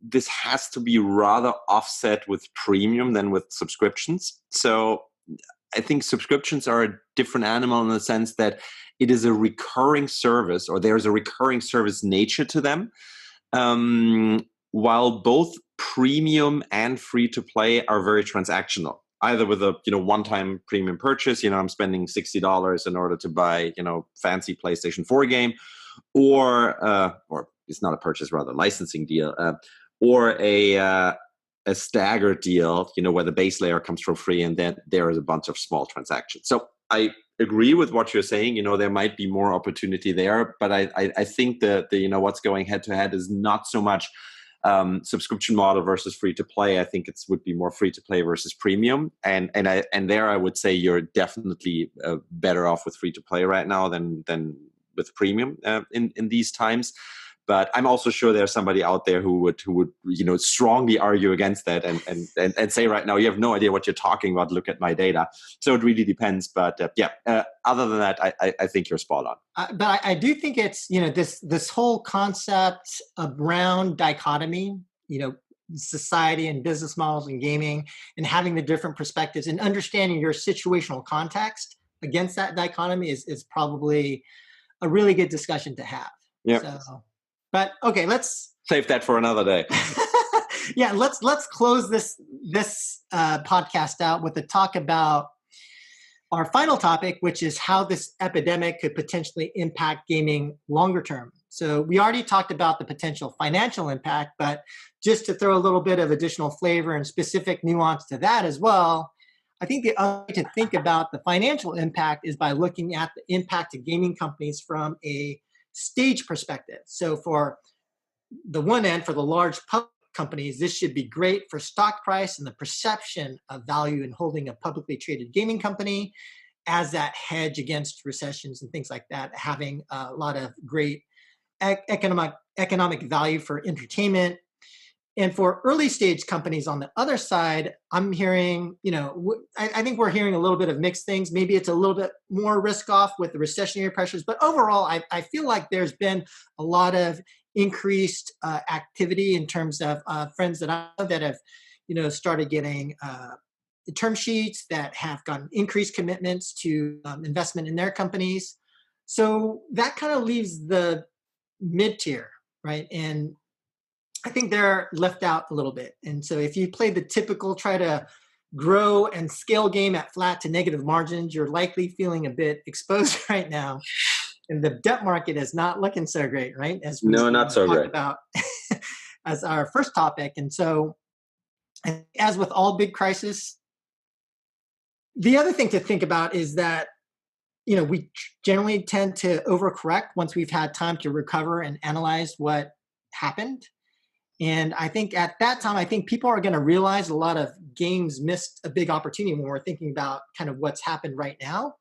this has to be rather offset with premium than with subscriptions. So I think subscriptions are a different animal in the sense that it is a recurring service, or there's a recurring service nature to them. While both premium and free to play are very transactional, either with a one-time premium purchase, I'm spending $60 in order to buy fancy PlayStation 4 game, or it's not a purchase, rather licensing deal, or a staggered deal, where the base layer comes for free, and then there is a bunch of small transactions. So I agree with what you're saying. There might be more opportunity there, but I think that what's going head to head is not so much subscription model versus free to play. I think it would be more free to play versus premium, and there I would say you're definitely better off with free to play right now than with premium in these times. But I'm also sure there's somebody out there who would strongly argue against that and say right now, you have no idea what you're talking about. Look at my data. So it really depends. But other than that, I think you're spot on. But I do think it's this whole concept around dichotomy, society and business models and gaming, and having the different perspectives and understanding your situational context against that dichotomy is probably a really good discussion to have. Yeah. But okay, let's save that for another day. Yeah, let's close this podcast out with a talk about our final topic, which is how this epidemic could potentially impact gaming longer term. So we already talked about the potential financial impact, but just to throw a little bit of additional flavor and specific nuance to that as well, I think the other way to think about the financial impact is by looking at the impact to gaming companies from a stage perspective. So for the one end, for the large public companies, this should be great for stock price and the perception of value in holding a publicly traded gaming company as that hedge against recessions and things like that, having a lot of great economic value for entertainment. And for early stage companies on the other side, I'm hearing, I think we're hearing a little bit of mixed things. Maybe it's a little bit more risk off with the recessionary pressures, but overall, I feel like there's been a lot of increased activity in terms of friends that I know that have, started getting term sheets, that have gotten increased commitments to investment in their companies. So that kind of leaves the mid tier, right? And I think they're left out a little bit. And so if you play the typical try to grow and scale game at flat to negative margins, you're likely feeling a bit exposed right now. And the debt market is not looking so great, right? As we not so talked great about as our first topic. And so, as with all big crises, the other thing to think about is that we generally tend to overcorrect once we've had time to recover and analyze what happened. And I think at that time, I think people are going to realize a lot of games missed a big opportunity when we're thinking about kind of what's happened right now,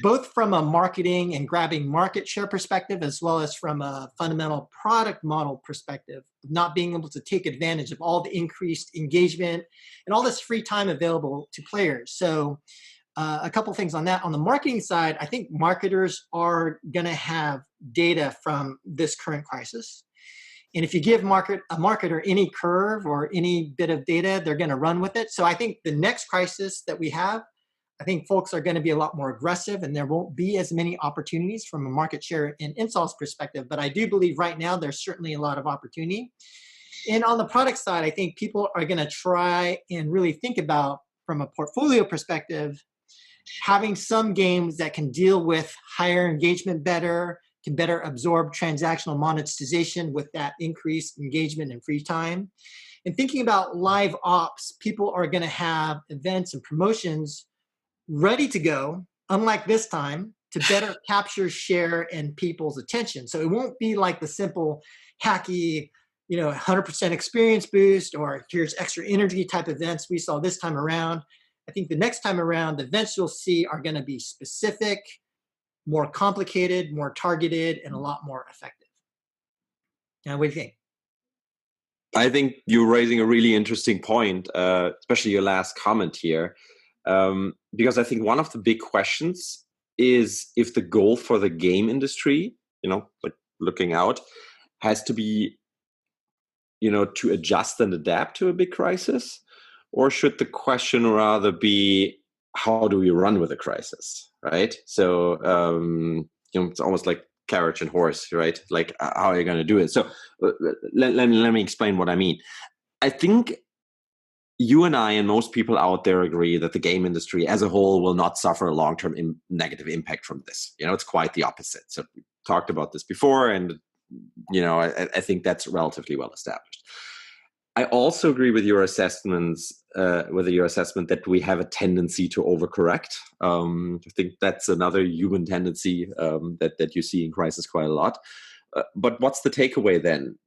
both from a marketing and grabbing market share perspective, as well as from a fundamental product model perspective, not being able to take advantage of all the increased engagement and all this free time available to players. So a couple things on that. On the marketing side, I think marketers are going to have data from this current crisis. And if you give a marketer any curve or any bit of data, they're going to run with it. So I think the next crisis that we have, I think folks are going to be a lot more aggressive, and there won't be as many opportunities from a market share and installs perspective. But I do believe right now there's certainly a lot of opportunity. And on the product side, I think people are going to try and really think about, from a portfolio perspective, having some games that can deal with higher engagement better, can better absorb transactional monetization with that increased engagement and free time. And thinking about live ops, people are going to have events and promotions ready to go, unlike this time, to better capture, share, and people's attention. So it won't be like the simple hacky, 100% experience boost or here's extra energy type events we saw this time around. I think the next time around, the events you'll see are going to be specific, more complicated, more targeted, and a lot more effective. Now, what do you think? I think you're raising a really interesting point, especially your last comment here, because I think one of the big questions is if the goal for the game industry, like looking out, has to be, to adjust and adapt to a big crisis, or should the question rather be, how do we run with a crisis, right? So, it's almost like carriage and horse, right? Like, how are you going to do it? So let me explain what I mean. I think you and I and most people out there agree that the game industry as a whole will not suffer a long-term negative impact from this. It's quite the opposite. So we talked about this before, and, I think that's relatively well established. I also agree with your assessments, that we have a tendency to overcorrect. I think that's another human tendency that you see in crisis quite a lot. But what's the takeaway then?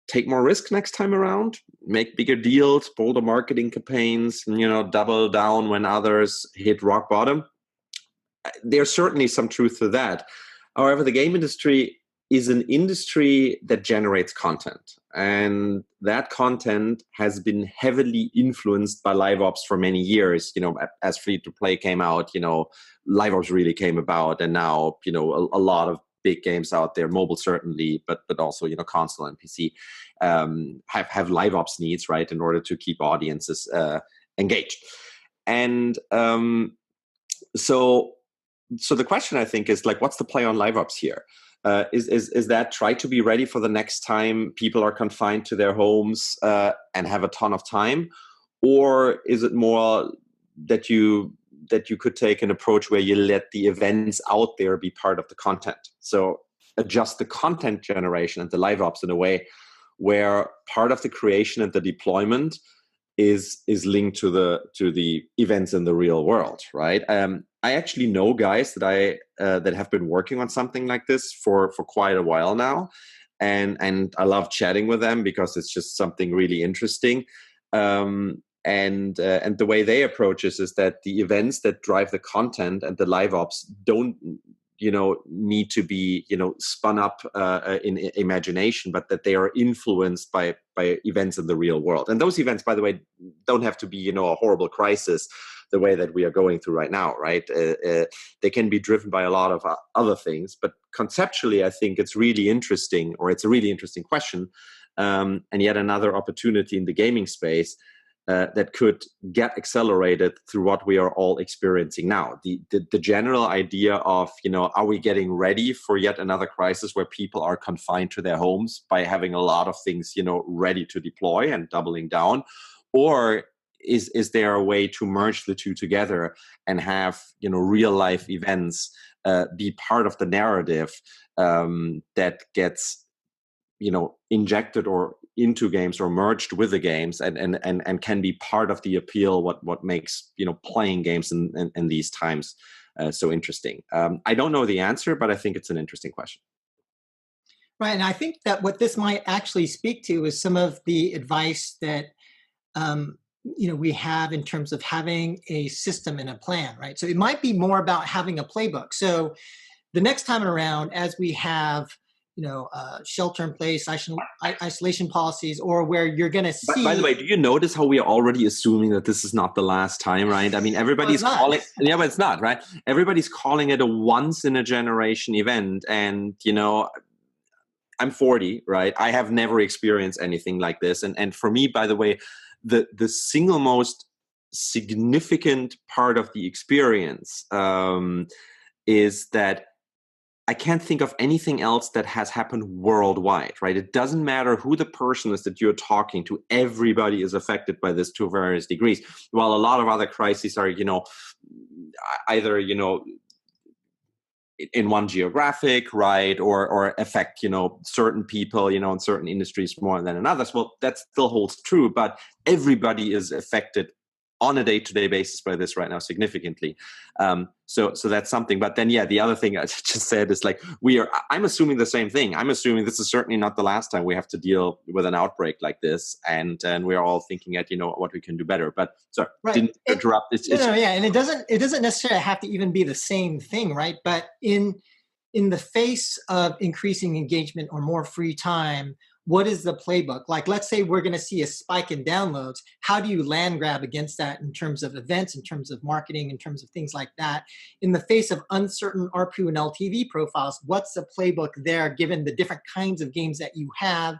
Take more risk next time around, make bigger deals, bolder marketing campaigns, double down when others hit rock bottom. There's certainly some truth to that. However, the game industry is an industry that generates content. And that content has been heavily influenced by live ops for many years. As free to play came out, live ops really came about. And now, a lot of big games out there, mobile certainly, but also, console and PC, have live ops needs, right, in order to keep audiences engaged. And so the question, I think, is like, what's the play on live ops here? Is that try to be ready for the next time people are confined to their homes and have a ton of time, or is it more that you could take an approach where you let the events out there be part of the content? So adjust the content generation and the live ops in a way where part of the creation and the deployment is linked to the events in the real world, right? I actually know guys that have been working on something like this for quite a while now, and I love chatting with them because it's just something really interesting. And the way they approach this is that the events that drive the content and the live ops don't need to be, spun up in imagination, but that they are influenced by events in the real world. And those events, by the way, don't have to be, a horrible crisis the way that we are going through right now, right? They can be driven by a lot of other things. But conceptually, I think it's really interesting, or it's a really interesting question, and yet another opportunity in the gaming space that could get accelerated through what we are all experiencing now. The general idea of, are we getting ready for yet another crisis where people are confined to their homes by having a lot of things, ready to deploy and doubling down? Or is there a way to merge the two together and have, real life events be part of the narrative that gets, injected or into games or merged with the games and can be part of the appeal, what makes, playing games in these times so interesting. I don't know the answer, but I think it's an interesting question. Right. And I think that what this might actually speak to is some of the advice that, we have in terms of having a system and a plan, right? So it might be more about having a playbook. So the next time around, as we have, shelter in place, isolation policies, or where you're going to see. By the way, do you notice how we are already assuming that this is not the last time, right? I mean, everybody's calling. Yeah, but it's not, right? Everybody's calling it a once in a generation event. And, I'm 40, right? I have never experienced anything like this. And for me, by the way, the single most significant part of the experience is that I can't think of anything else that has happened worldwide, right? It doesn't matter who the person is that you're talking to. Everybody is affected by this to various degrees. While a lot of other crises are, either, in one geographic, right, or affect, certain people, in certain industries more than in others. Well, that still holds true, but everybody is affected on a day-to-day basis by this right now significantly. So that's something. But then, the other thing I just said is I'm assuming the same thing. I'm assuming this is certainly not the last time we have to deal with an outbreak like this. And we're all thinking at, what we can do better. But sorry, right. Didn't interrupt. And it doesn't necessarily have to even be the same thing, right? But in the face of increasing engagement or more free time, what is the playbook? Like, let's say we're going to see a spike in downloads. How do you land grab against that in terms of events, in terms of marketing, in terms of things like that? In the face of uncertain ARPU and LTV profiles, what's the playbook there given the different kinds of games that you have?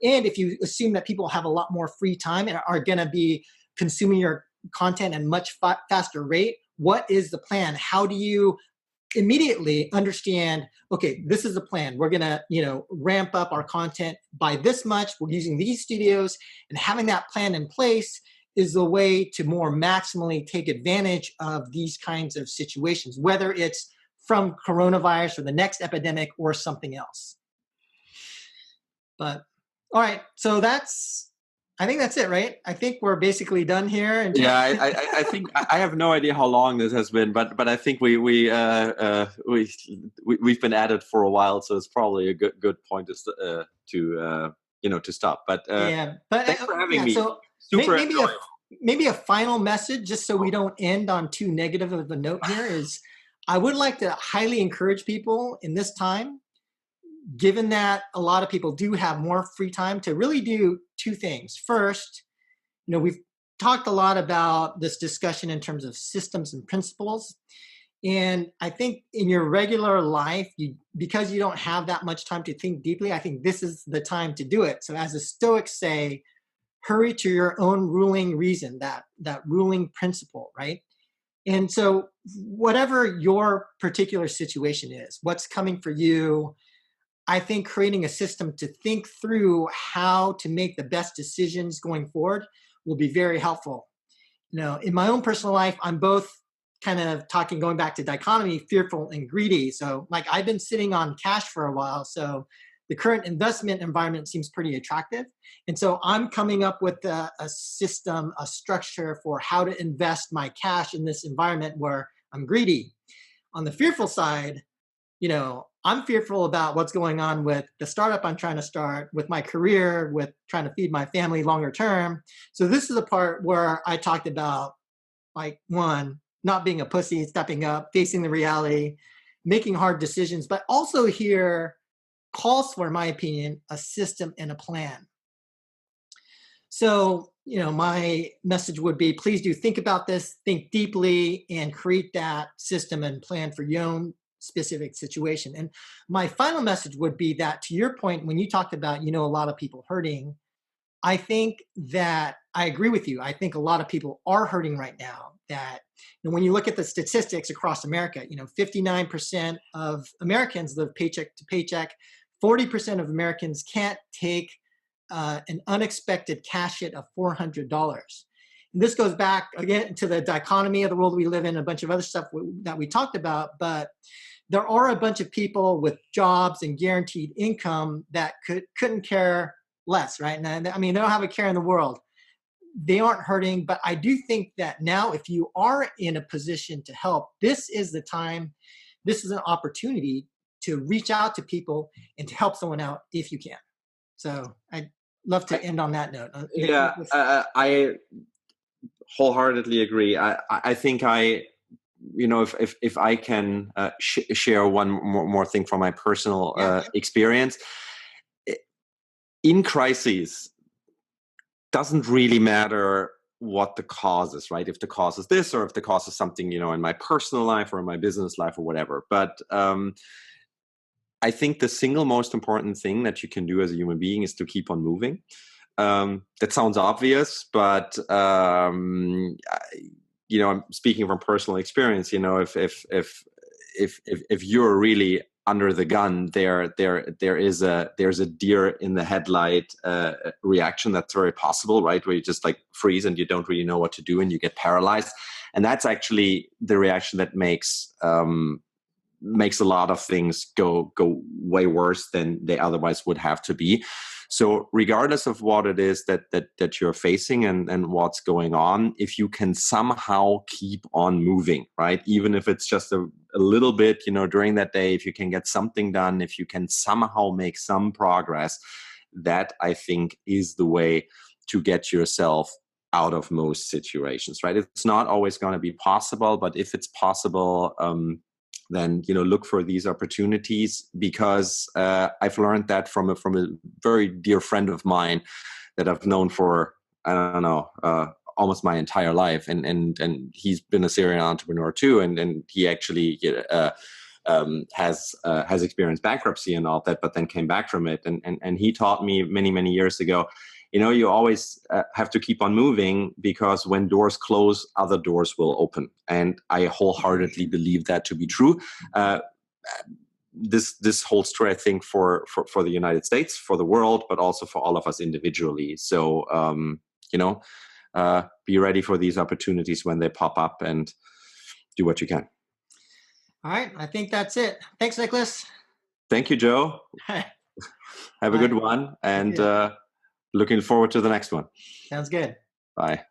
And if you assume that people have a lot more free time and are going to be consuming your content at a much faster rate, what is the plan? How do you immediately understand, okay, this is the plan. We're going to, ramp up our content by this much. We're using these studios, and having that plan in place is the way to more maximally take advantage of these kinds of situations, whether it's from coronavirus or the next epidemic or something else. But all right, so I think that's it, right? I think we're basically done here. I think I have no idea how long this has been, but I think we've been at it for a while, so it's probably a good point to stop. But thanks for having me. So super maybe a final message, just so we don't end on too negative of a note here, is I would like to highly encourage people in this time, given that a lot of people do have more free time, to really do two things. First, we've talked a lot about this discussion in terms of systems and principles. And I think in your regular life, because you don't have that much time to think deeply, I think this is the time to do it. So as the Stoics say, hurry to your own ruling reason, that ruling principle, right? And so whatever your particular situation is, what's coming for you, I think creating a system to think through how to make the best decisions going forward will be very helpful. In my own personal life, I'm both kind of going back to dichotomy, fearful and greedy. So I've been sitting on cash for a while. So the current investment environment seems pretty attractive. And so I'm coming up with a system, a structure for how to invest my cash in this environment where I'm greedy. On the fearful side, I'm fearful about what's going on with the startup I'm trying to start, with my career, with trying to feed my family longer term. So this is the part where I talked about, one, not being a pussy, stepping up, facing the reality. making hard decisions, but also here calls for, in my opinion, a system and a plan. So, my message would be, please do think about this, think deeply, and create that system and plan for your own specific situation. And my final message would be that, to your point, when you talked about, a lot of people hurting, I think that I agree with you. I think a lot of people are hurting right now. That when you look at the statistics across America, 59% of Americans live paycheck to paycheck. 40% of Americans can't take an unexpected cash hit of $400. And this goes back again to the dichotomy of the world we live in, a bunch of other stuff that we talked about. But there are a bunch of people with jobs and guaranteed income that couldn't care less, right? And I mean, they don't have a care in the world. They aren't hurting, but I do think that now, if you are in a position to help, this is the time, this is an opportunity to reach out to people and to help someone out if you can. So I'd love to end on that note. I wholeheartedly agree. I think if I can share one more thing from my personal experience, in crises, doesn't really matter what the cause is, right? If the cause is this, or if the cause is something, in my personal life or in my business life or whatever. But I think the single most important thing that you can do as a human being is to keep on moving. That sounds obvious, but I'm speaking from personal experience. If you're really under the gun, there's a deer in the headlight reaction that's very possible, right? Where you just like freeze and you don't really know what to do and you get paralyzed. And that's actually the reaction that makes a lot of things go way worse than they otherwise would have to be. So regardless of what it is that you're facing and what's going on, if you can somehow keep on moving, right? Even if it's just a little bit, during that day, if you can get something done, if you can somehow make some progress, that I think is the way to get yourself out of most situations, right? It's not always going to be possible, but if it's possible, then look for these opportunities, because I've learned that from a very dear friend of mine that I've known for almost my entire life, and he's been a serial entrepreneur too, and he actually has experienced bankruptcy and all that, but then came back from it, and he taught me many years ago, you always have to keep on moving, because when doors close, other doors will open. And I wholeheartedly believe that to be true. This holds true, I think, for the United States, for the world, but also for all of us individually. So, be ready for these opportunities when they pop up and do what you can. All right. I think that's it. Thanks, Niklas. Thank you, Joe. Have a good one. And looking forward to the next one. Sounds good. Bye.